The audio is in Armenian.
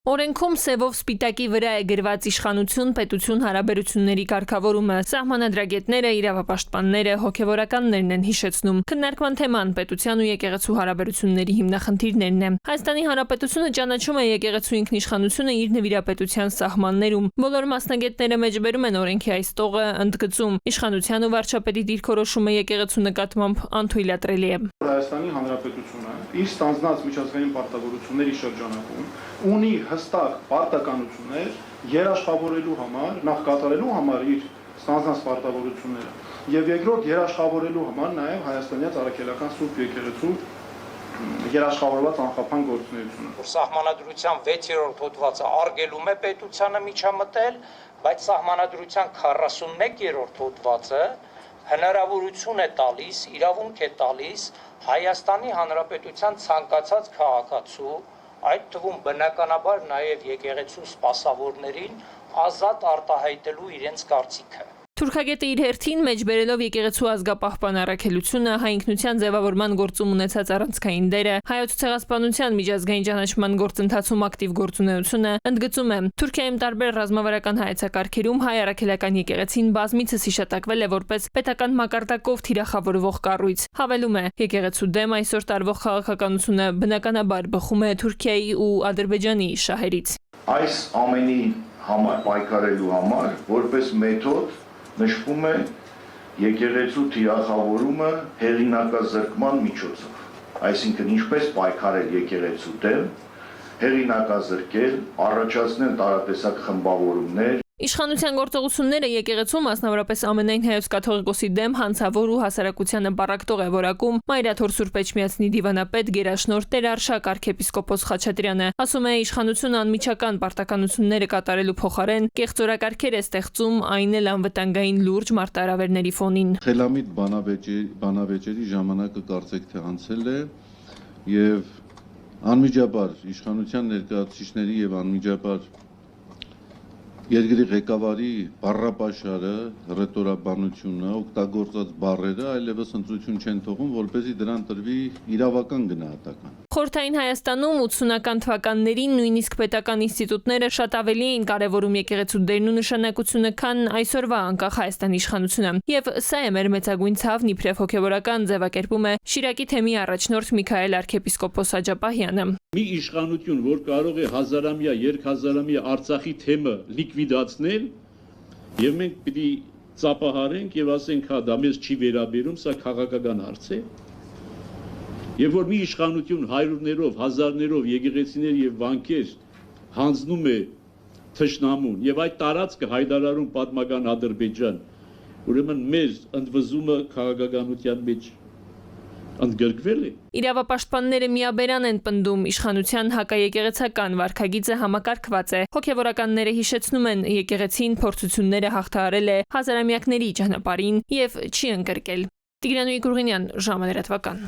Օրենքում սևով սպիտակի վրա է գրված իշխանություն-պետություն հարաբերությունների կարգավորումը, սահմանադրագետները, իրավապաշտպանները, հոգևորականներն են հիշեցնում։ Քննարկման թեման պետության ու եկեղեցու հարաբերությունների հիմնախնդիրներն է։ Հայաստանի Հանրապետությունը ճանաչում է եկեղեցու ինքնիշխանությունը իր նվիրապետության սահմաններում։ Բոլոր մասնագետները մեջբերում են օրենքի այս տողը, ընդգծում իշխանության ու վարչապետի դիրքորոշումը եկեղեցու նկատմամբ անթույլատրելի է։ Հայաստանի Հանրապետությունը իր ստանձնած միջազգային պարտավորությունների շրջանակում ունի հստակ պարտականություններ երաշխավորելու համար, նախ կատարելու համար իր ստանձնած պարտավորությունները եւ երկրորդ երաշխավորելու համար նաեւ հայաստանյան առաքելական Սուրբ եկեղեցու երաշխավորված անխափան գործունեությունը։ Սահմանադրության 6-րդ հոդվածը արգելում է պետությանը միջամտել, բայց սահմանադրության 41-րդ հոդվածը հնարավորություն է տալիս, իրավունք է տալիս Հայաստանի Հանրապետության ցանկացած քաղաքացու, այդ թվում բնականաբար նաև եկեղեցու սպասավորներին ազատ արտահայտելու իրենց կարծիքը։ Թուրքագետը իր հերթին մեջբերելով եկեղեցու ազգապահպան առաքելությունը, հայ ինքնության ձևավորման գործում ունեցած առանցքային դերը, հայոց ցեղասպանության միջազգային ճանաչման գործընթացում ակտիվ գործունեությունը, ընդգծում է, Թուրքիայում տարբեր ռազմավարական հայեցակարգերում հայ առաքելական եկեղեցին բազմիցս հիշատակվել է որպես պետական մակարդակով թիրախավորվող կառույց։ Հավելում է, եկեղեցու դեմ այսօր տարվող քաղաքականությունը բնականաբար բխում է Թուրքիայի ու Ադրբեջանի շահերից։ Այս ամենի համար պայքարելու համար որպես մեթոդ նշվում է եկեղեցու թիրախավորումը հեղինակազրկման միջոցով, այսինքն ինչպես պայքարել եկեղեցու դեմ, հեղինակազրկել, առաջացնել տարատեսակ խմբավորումներ։ Իշխանության գործողությունները եկեղեցու, մասնավորապես ամենայն հայոց կաթողիկոսի դեմ հանցավոր ու հասարակությանը բառակտող է որակում Մայրաթոր Սուրբ Էջմիածնի դիվանապետ գերաշնորհ Տեր Արշակ arczepiskopos Խաչատրյանը, ասում է իշխանությունը անմիջական պարտականությունները կատարելու փոխարեն կեղծորակարգեր է ստեղծում, այն էլ անվտանգային լուրջ մարտահրավերների ֆոնին։ Խելամիտ բանավեճերի ժամանակը կարծեք թե անցել է եւ անմիջաբար իշխանության ներկայացուցիչների եւ անմիջաբար Երկրի ղեկավարի բառապաշարը, ռետորաբանությունը, օգտագործած բառերը այլևս ընտրություն չեն թողում, որպեսզի դրան տրվի իրավական գնահատական։ Խորհրդային Հայաստանում 80-ական թվականներին նույնիսկ պետական ինստիտուտները շատ ավելի էին կարևորում եկեղեցու դերն ու նշանակությունը, քան այսօրվա անկախ Հայաստանի իշխանությունը։ Եվ սա է մեր մեծագույն ցավն իբրև հոգևորական ձևակերպում է Շիրակի թեմի առաջնորդ Միքայել arczepiskopos Աջապահյանը։ Մի իշխանություն, որ կարող է հազարամյա, երկհազարամյա Արցախի թեմը լիկվիդացնել, եւ մենք պիտի ծափահարենք եւ ասենք, հա, դա մեզ չի վերաբերում, սա քաղաքական հարց է։ Եվ որ մի իշխանություն հարյուրներով, հազարներով եկեղեցիներ եւ վանքեր հանձնում է թշնամուն եւ այդ տարածքը հայտարարում պատմական Ադրբեջան, ուրեմն մեր ընդվզումը քաղաքականության մեջ ընդգրկվել է։ Իրավապաշտպանները միաբերան են պնդում, իշխանության հակաեկեղեցական վարքագիծը համակարգված է։ Հոգևորականները հիշեցնում են, եկեղեցին փորձությունները հաղթահարել է հազարամյակների ճանապարհին եւ չի ընկրկել։ Տիգրան Ուրգենյան, ժամը լրատվական։